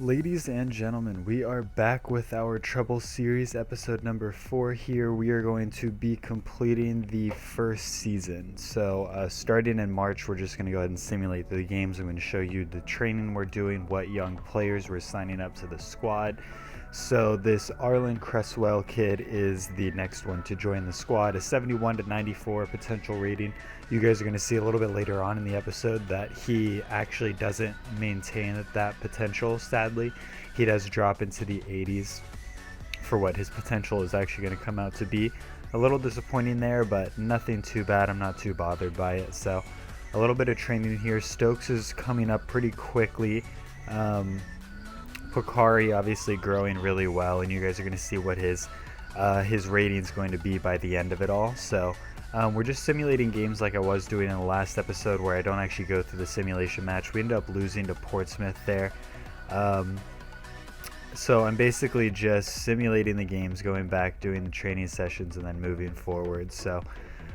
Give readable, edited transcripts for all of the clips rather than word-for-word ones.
Ladies and gentlemen, we are back with our Treble series, episode number 4 here. We are going to be completing the first season. So starting in March, we're just going to go ahead and simulate the games. I'm going to show you the training we're doing, what young players we're signing up to the squad. So this Arlen Cresswell kid is the next one to join the squad, a 71 to 94 potential rating. You guys are going to see a little bit later on in the episode that he actually doesn't maintain that potential, sadly. He does drop into the 80s for what his potential is actually going to come out to be. A little disappointing there, but nothing too bad. I'm not too bothered by it. So a little bit of training here. Stokes is coming up pretty quickly. Pokari obviously growing really well, and you guys are going to see what his rating is going to be by the end of it all. So we're just simulating games like I was doing in the last episode, where I don't actually go through the simulation match. We ended up losing to Portsmouth there. So I'm basically just simulating the games, going back, doing the training sessions, and then moving forward. So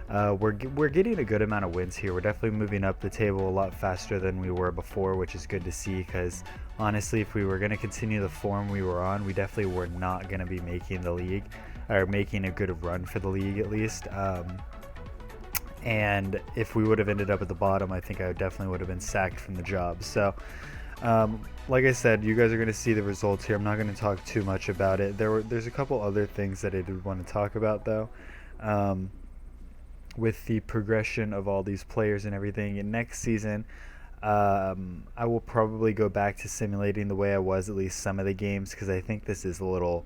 we're getting a good amount of wins here. We're definitely moving up the table a lot faster than we were before, which is good to see, because honestly, if we were going to continue the form we were on, we definitely were not going to be making the league, or making a good run for the league at least. And if we would have ended up at the bottom, I think I definitely would have been sacked from the job. So like I said, you guys are going to see the results here. I'm not going to talk too much about it. There's a couple other things that I did want to talk about, though. With the progression of all these players and everything, and next season I will probably go back to simulating the way I was at least some of the games, because I think this is a little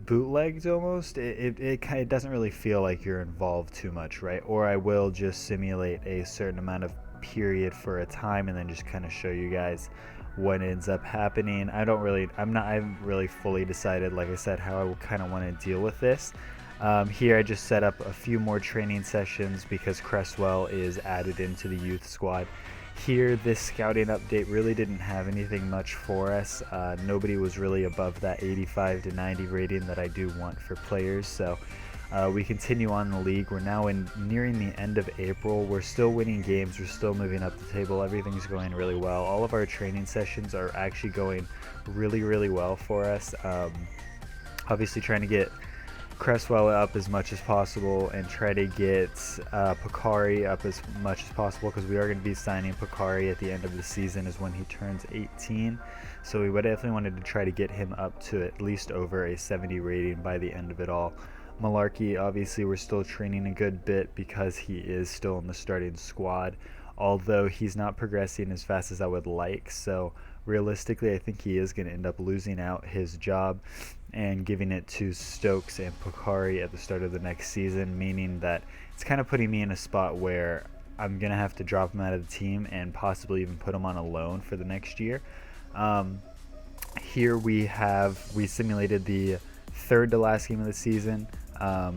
bootlegged almost. It doesn't really feel like you're involved too much, right? Or I will just simulate a certain amount of period for a time and then just kind of show you guys what ends up happening. I haven't really fully decided, like I said, how I kind of want to deal with this. Here I just set up a few more training sessions because Cresswell is added into the youth squad. Here, this scouting update really didn't have anything much for us. Nobody was really above that 85 to 90 rating that I do want for players. So we continue on in the league. We're now nearing the end of April. We're still winning games. We're still moving up the table. Everything's going really well. All of our training sessions are actually going really, really well for us. Obviously trying to get Cresswell up as much as possible and try to get Pokari up as much as possible, because we are going to be signing Pokari at the end of the season is when he turns 18. So we would definitely wanted to try to get him up to at least over a 70 rating by the end of it all. Malarkey, obviously we're still training a good bit because he is still in the starting squad, although he's not progressing as fast as I would like. So realistically, I think he is going to end up losing out his job and giving it to Stokes and Pokari at the start of the next season, meaning that it's kind of putting me in a spot where I'm going to have to drop him out of the team and possibly even put him on a loan for the next year. Here we simulated the third to last game of the season,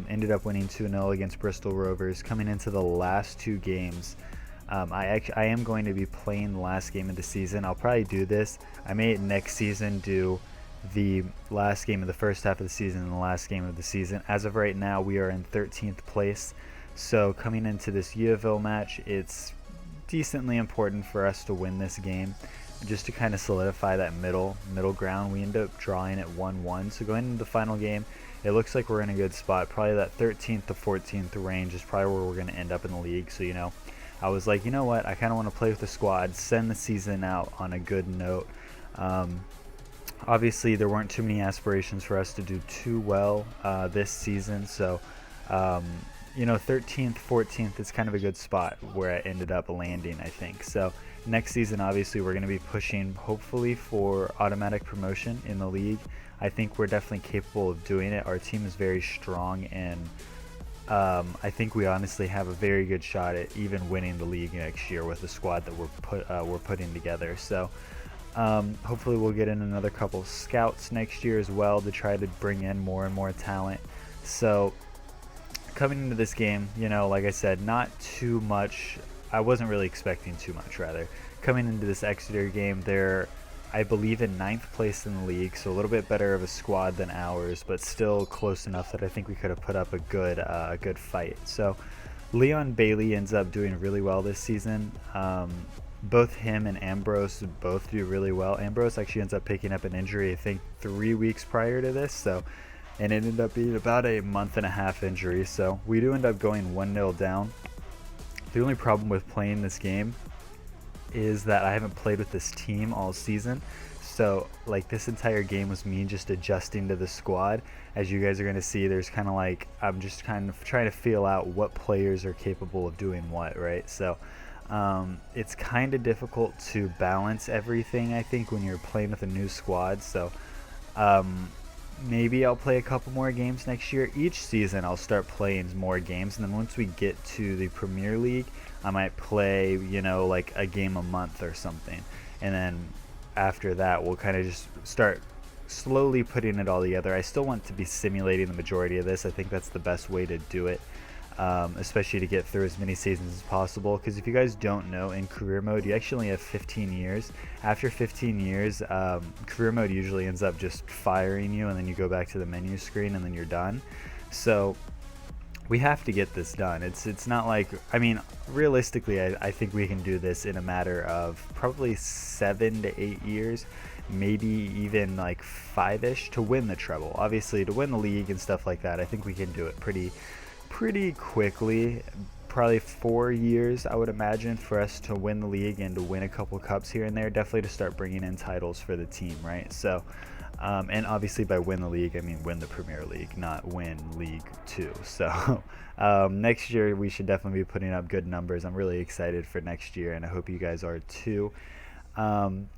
ended up winning 2-0 against Bristol Rovers. Coming into the last two games, I am going to be playing the last game of the season. I'll probably do this. I may next season do the last game of the first half of the season and the last game of the season. As of right now, we are in 13th place. So coming into this Yeovil match, it's decently important for us to win this game, just to kind of solidify that middle ground. We end up drawing at 1-1. So going into the final game, it looks like we're in a good spot. Probably that 13th to 14th range is probably where we're going to end up in the league. So, I was like, you know what, I kind of want to play with the squad, send the season out on a good note. Obviously, there weren't too many aspirations for us to do too well this season. So, 13th, 14th is kind of a good spot where I ended up landing, I think. So next season, obviously, we're going to be pushing, hopefully, for automatic promotion in the league. I think we're definitely capable of doing it. Our team is very strong, and I think we honestly have a very good shot at even winning the league next year with the squad that we're putting together. So hopefully we'll get in another couple scouts next year as well to try to bring in more and more talent. So coming into this game, like I said, not too much. I wasn't really expecting too much, rather. Coming into this Exeter game, they're, I believe, in 9th place in the league, so a little bit better of a squad than ours, but still close enough that I think we could have put up a good fight. So Leon Bailey ends up doing really well this season. both him and Ambrose both do really well. Ambrose actually ends up picking up an injury, I think 3 weeks prior to this, so, and it ended up being about a month and a half injury, so we do end up going 1-0 down. The only problem with playing this game is that I haven't played with this team all season, so like this entire game was me just adjusting to the squad. As you guys are going to see, there's kind of like, I'm just kind of trying to feel out what players are capable of doing what, right? So it's kind of difficult to balance everything, I think, when you're playing with a new squad. So maybe I'll play a couple more games next year. Each season I'll start playing more games, and then once we get to the Premier League, I might play, you know, like a game a month or something, and then after that we'll kind of just start slowly putting it all together. I still want to be simulating the majority of this. I think that's the best way to do it, especially to get through as many seasons as possible, because if you guys don't know, in career mode you actually only have 15 years. After 15 years, career mode usually ends up just firing you, and then you go back to the menu screen and then you're done. So we have to get this done. It's not like, I mean, realistically I think we can do this in a matter of probably 7 to 8 years, maybe even like 5-ish, to win the treble. Obviously to win the league and stuff like that, I think we can do it pretty quickly. Probably 4 years, I would imagine, for us to win the league and to win a couple cups here and there, definitely to start bringing in titles for the team, right? So and obviously by win the league, I mean win the Premier League, not win League 2. So next year we should definitely be putting up good numbers. I'm really excited for next year, and I hope you guys are too.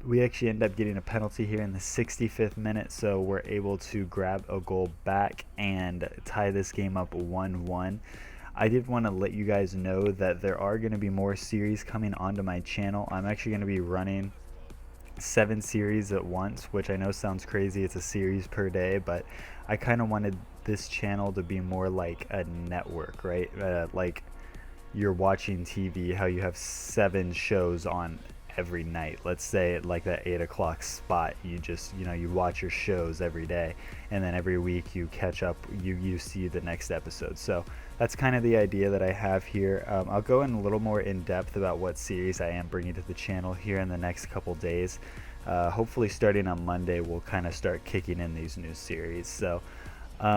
We actually end up getting a penalty here in the 65th minute, so we're able to grab a goal back and tie this game up 1-1. I did want to let you guys know that there are going to be more series coming onto my channel. I'm actually going to be running 7 series at once, which I know sounds crazy. It's a series per day, but I kind of wanted this channel to be more like a network, right? Like you're watching TV, how you have 7 shows on every night. Let's say like that 8 o'clock spot, you just, you know, you watch your shows every day, and then every week you catch up, you see the next episode. So that's kind of the idea that I have here. I'll go in a little more in depth about what series I am bringing to the channel here in the next couple days. Hopefully starting on Monday we'll kind of start kicking in these new series. So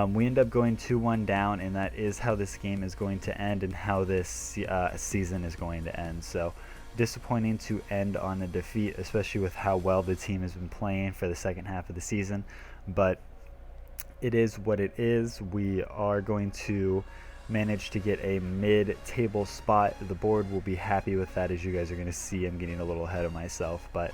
we end up going 2-1 down, and that is how this game is going to end and how this season is going to end. So disappointing to end on a defeat, especially with how well the team has been playing for the second half of the season, but it is what it is. We are going to manage to get a mid-table spot. The board will be happy with that. As you guys are going to see, I'm getting a little ahead of myself, but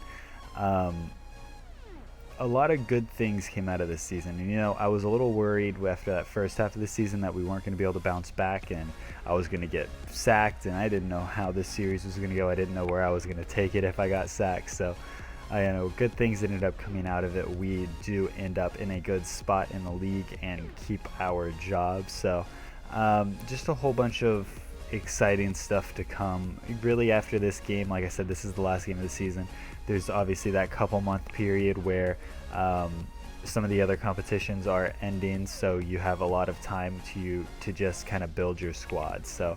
a lot of good things came out of this season. And, you know, I was a little worried after that first half of the season that we weren't going to be able to bounce back, and I was going to get sacked, and I didn't know how this series was going to go. I didn't know where I was going to take it if I got sacked. So you know, good things ended up coming out of it. We do end up in a good spot in the league and keep our job. So just a whole bunch of exciting stuff to come. Really, after this game, like I said, this is the last game of the season. There's obviously that couple month period where some of the other competitions are ending, so you have a lot of time to just kind of build your squad. So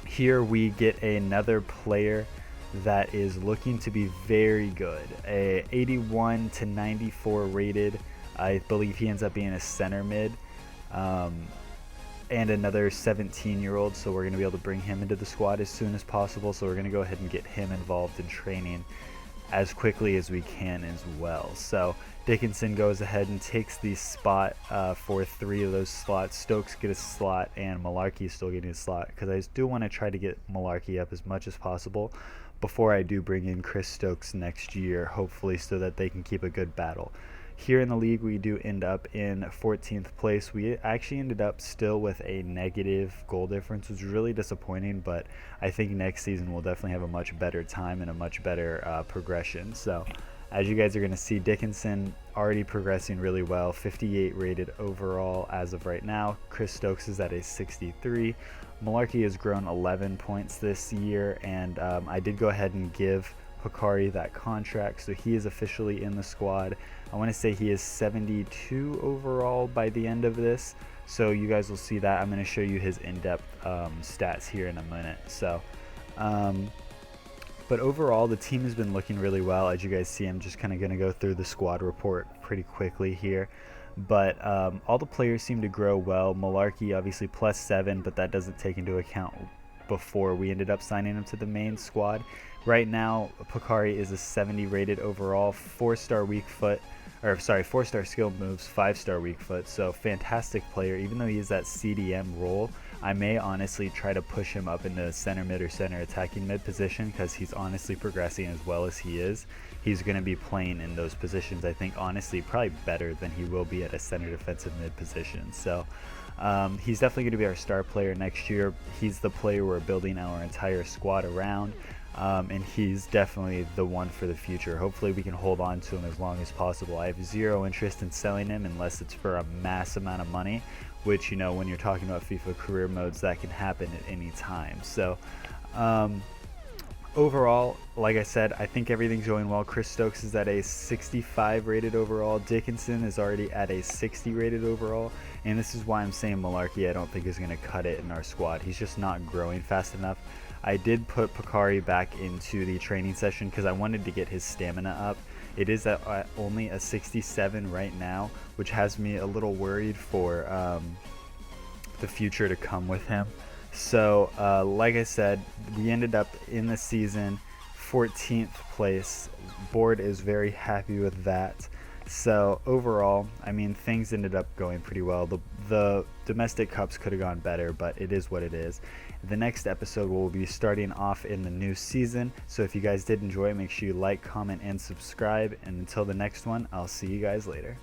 here we get another player that is looking to be very good, a 81 to 94 rated. I believe he ends up being a center mid, and another 17-year-old, so we're going to be able to bring him into the squad as soon as possible. So we're going to go ahead and get him involved in training as quickly as we can as well. So Dickinson goes ahead and takes the spot for 3 of those slots. Stokes get a slot, and Malarkey is still getting a slot, because I do want to try to get Malarkey up as much as possible before I do bring in Chris Stokes next year, hopefully, so that they can keep a good battle. Here in the league, we do end up in 14th place. We actually ended up still with a negative goal difference, which was really disappointing, but I think next season we'll definitely have a much better time and a much better progression. So as you guys are going to see, Dickinson already progressing really well, 58 rated overall as of right now. Chris Stokes is at a 63. Malarkey has grown 11 points this year, and I did go ahead and give Hikari that contract, so he is officially in the squad. I want to say he is 72 overall by the end of this, so you guys will see that. I'm going to show you his in-depth stats here in a minute. So But overall, the team has been looking really well. As you guys see, I'm just kind of going to go through the squad report pretty quickly here. But all the players seem to grow well. Malarkey obviously +7, but that doesn't take into account before we ended up signing him to the main squad. Right now, Pakari is a 70 rated overall, 4-star weak foot, or sorry, 4-star skill moves, 5-star weak foot. So fantastic player. Even though he is that CDM role, I may honestly try to push him up into center mid or center attacking mid position, because he's honestly progressing as well as he is. He's going to be playing in those positions, I think, honestly, probably better than he will be at a center defensive mid position. So he's definitely going to be our star player next year. He's the player we're building our entire squad around. And he's definitely the one for the future. Hopefully we can hold on to him as long as possible. I have zero interest in selling him unless it's for a mass amount of money, which, you know, when you're talking about FIFA career modes, that can happen at any time. So overall, like I said, I think everything's going well. Chris Stokes is at a 65 rated overall. Dickinson is already at a 60 rated overall. And this is why I'm saying Malarkey I don't think is going to cut it in our squad. He's just not growing fast enough. I did put Pakari back into the training session because I wanted to get his stamina up. It is at only a 67 right now, which has me a little worried for the future to come with him. So like I said, we ended up in the season 14th place. Board is very happy with that. So overall, I mean, things ended up going pretty well. The domestic cups could have gone better, but it is what it is. The next episode will be starting off in the new season. So if you guys did enjoy it, make sure you like, comment, and subscribe. And until the next one, I'll see you guys later.